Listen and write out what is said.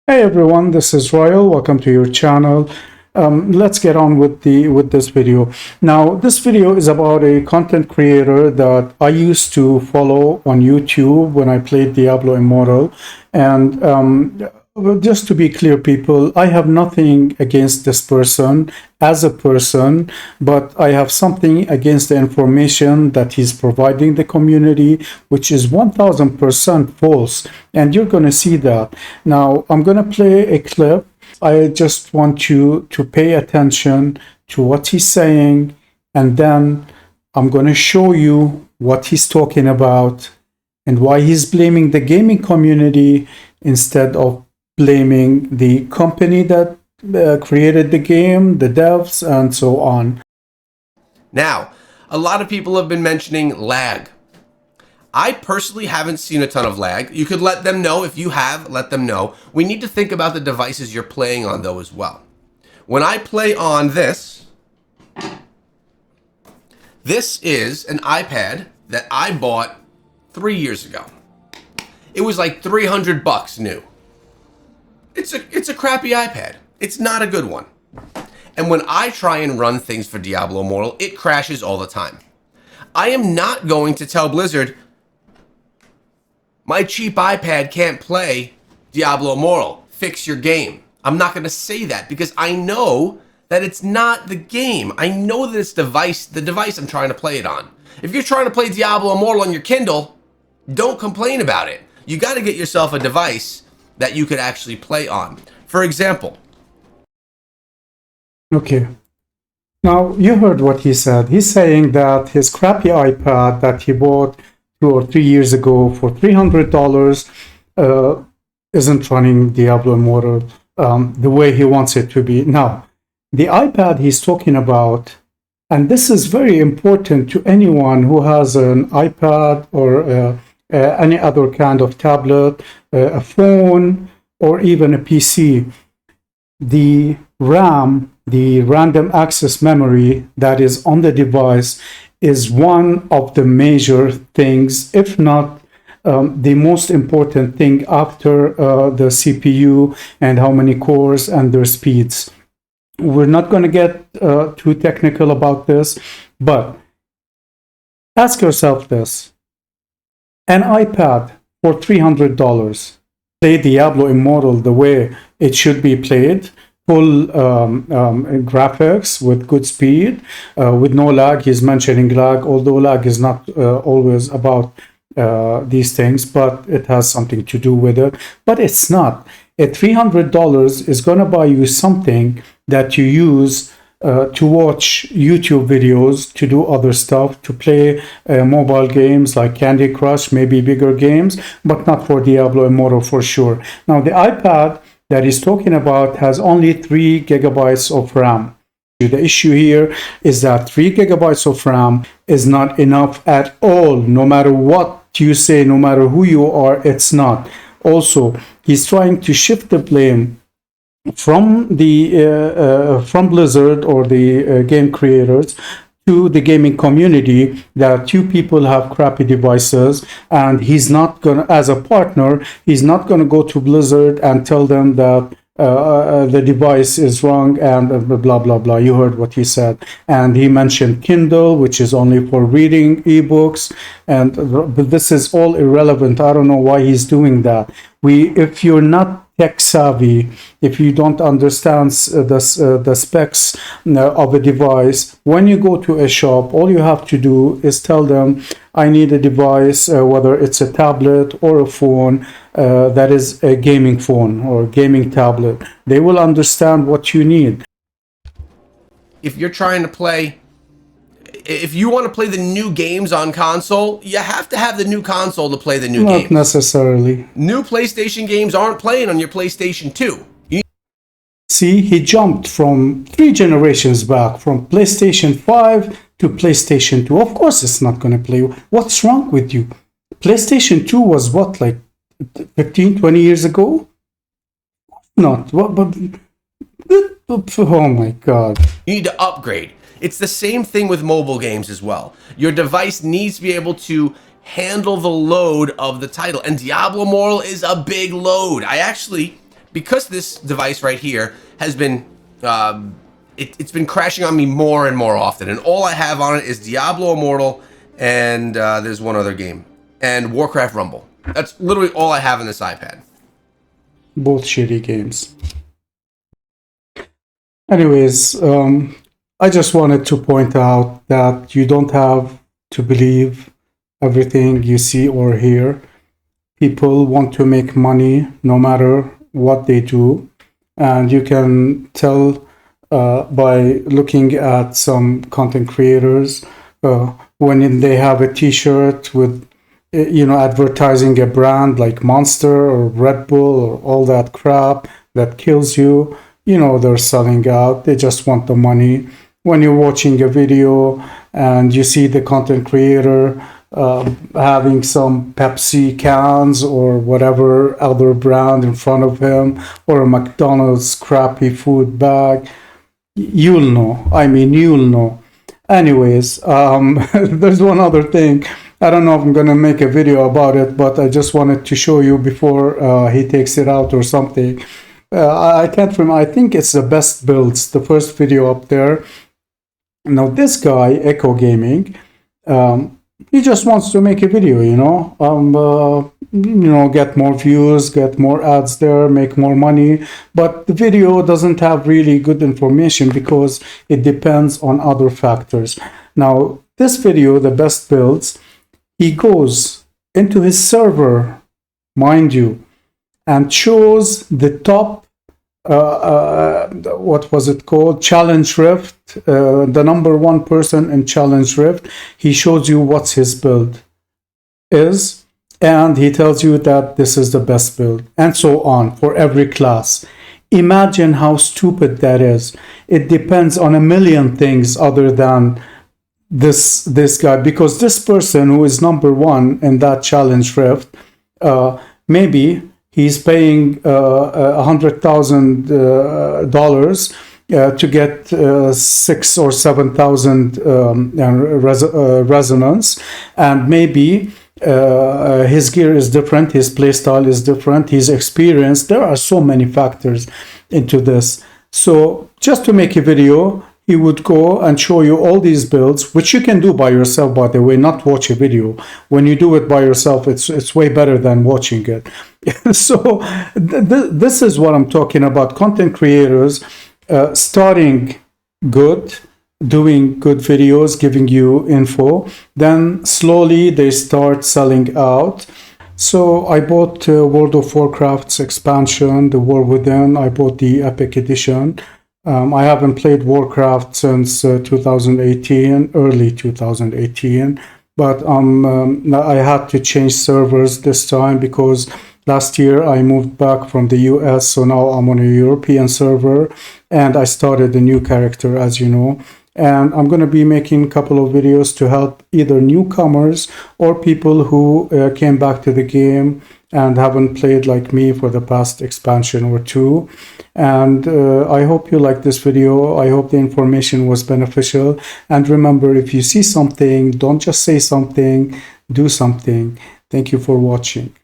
Hey everyone, this is Royal. Welcome to your channel. Let's get on with this video. Now, this video is about a content creator that I used to follow on YouTube when I played Diablo Immortal. And well, just to be clear, people, I have nothing against this person as a person, but I have something against the information that he's providing the community, which is 1000% false. And you're going to see that. Now, I'm going to play a clip. I just want you to pay attention to what he's saying, and then I'm going to show you what he's talking about and why he's blaming the gaming community instead of blaming the company that created the game, the devs, and so on. Now, a lot of people have been mentioning lag. I personally haven't seen a ton of lag. You could let them know. If you have, let them know. We need to think about the devices you're playing on, though, as well. When I play on this is an iPad that I bought 3 years ago. It was like $300 new. It's a crappy iPad. It's not a good one. And when I try and run things for Diablo Immortal, it crashes all the time. I am not going to tell Blizzard, my cheap iPad can't play Diablo Immortal. Fix your game. I'm not going to say that because I know that it's not the game. I know that it's the device I'm trying to play it on. If you're trying to play Diablo Immortal on your Kindle, don't complain about it. You got to get yourself a device that you could actually play on. For example. Okay. Now, you heard what he said. He's saying that his crappy iPad that he bought 2 or 3 years ago for $300 isn't running Diablo Immortal the way he wants it to be. Now, the iPad he's talking about, and this is very important to anyone who has an iPad or any other kind of tablet, a phone, or even a PC. The RAM, the random access memory that is on the device, is one of the major things, if not the most important thing after the CPU and how many cores and their speeds. We're not going to get too technical about this, but ask yourself this. An iPad for $300, play Diablo Immortal the way it should be played, full graphics with good speed, with no lag. He's mentioning lag, although lag is not always about these things, but it has something to do with it. But it's not. At $300 is going to buy you something that you use to watch YouTube videos, to do other stuff, to play mobile games like Candy Crush, maybe bigger games, but not for Diablo Immortal for sure. Now, the iPad that he's talking about has only 3 gigabytes of RAM. The issue here is that 3 gigabytes of RAM is not enough at all. No matter what you say, no matter who you are, it's not. Also, he's trying to shift the blame from from Blizzard or the game creators to the gaming community, that you people have crappy devices, and he's not gonna, as a partner, he's not gonna go to Blizzard and tell them that the device is wrong and blah blah blah. You heard what he said, and he mentioned Kindle, which is only for reading ebooks, and but this is all irrelevant. I don't know why he's doing that. If you're not tech savvy, if you don't understand the specs of a device, when you go to a shop, all you have to do is tell them, I need a device, whether it's a tablet or a phone, that is a gaming phone or gaming tablet. They will understand what you need. If you're trying to play, if you want to play the new games on console, you have to have the new console to play the new games. Not necessarily. New PlayStation games aren't playing on your PlayStation 2. See, he jumped from 3 generations back, from PlayStation 5 to PlayStation 2. Of course it's not going to play. What's wrong with you? PlayStation 2 was what, like 15, 20 years ago? Not. But oh my God. You need to upgrade. It's the same thing with mobile games as well. Your device needs to be able to handle the load of the title, and Diablo Immortal is a big load. I actually because this device right here has been, it's been crashing on me more and more often. And all I have on it is Diablo Immortal and there's one other game. And Warcraft Rumble. That's literally all I have on this iPad. Both shitty games. Anyways, I just wanted to point out that you don't have to believe everything you see or hear. People want to make money no matter what they do. And you can tell by looking at some content creators when they have a t-shirt with advertising a brand like Monster or Red Bull or all that crap that kills you, they're selling out. They just want the money. When you're watching a video and you see the content creator having some Pepsi cans or whatever other brand in front of him, or a McDonald's crappy food bag, you'll know. You'll know. Anyways, there's one other thing. I don't know if I'm going to make a video about it, but I just wanted to show you before he takes it out or something. I can't remember. I think it's the best builds, the first video up there. Now, this guy, Echo Gaming, he just wants to make a video, get more views, get more ads there, make more money. But the video doesn't have really good information because it depends on other factors. Now, this video, the best builds, he goes into his server, mind you, and chose the top, what was it called? Challenge Rift, the number one person in Challenge Rift. He shows you what's his build is, and he tells you that this is the best build, and so on for every class. Imagine how stupid that is. It depends on a million things other than this guy, because this person who is number one in that Challenge Rift, maybe he's paying $100,000 to get 6,000 or 7,000 resonance, and maybe his gear is different, his playstyle is different, his experience. There are so many factors into this. So just to make a video, he would go and show you all these builds, which you can do by yourself, by the way, not watch a video. When you do it by yourself, it's way better than watching it. So this is what I'm talking about. Content creators starting good, doing good videos, giving you info, then slowly they start selling out. So I bought World of Warcraft's expansion, The War Within. I bought the Epic Edition. I haven't played Warcraft since 2018, early 2018, but I had to change servers this time because last year I moved back from the US, so now I'm on a European server, and I started a new character, as you know. And I'm going to be making a couple of videos to help either newcomers or people who came back to the game and haven't played like me for the past expansion or two. And I hope you like this video. I hope the information was beneficial. And remember, if you see something, don't just say something, do something. Thank you for watching.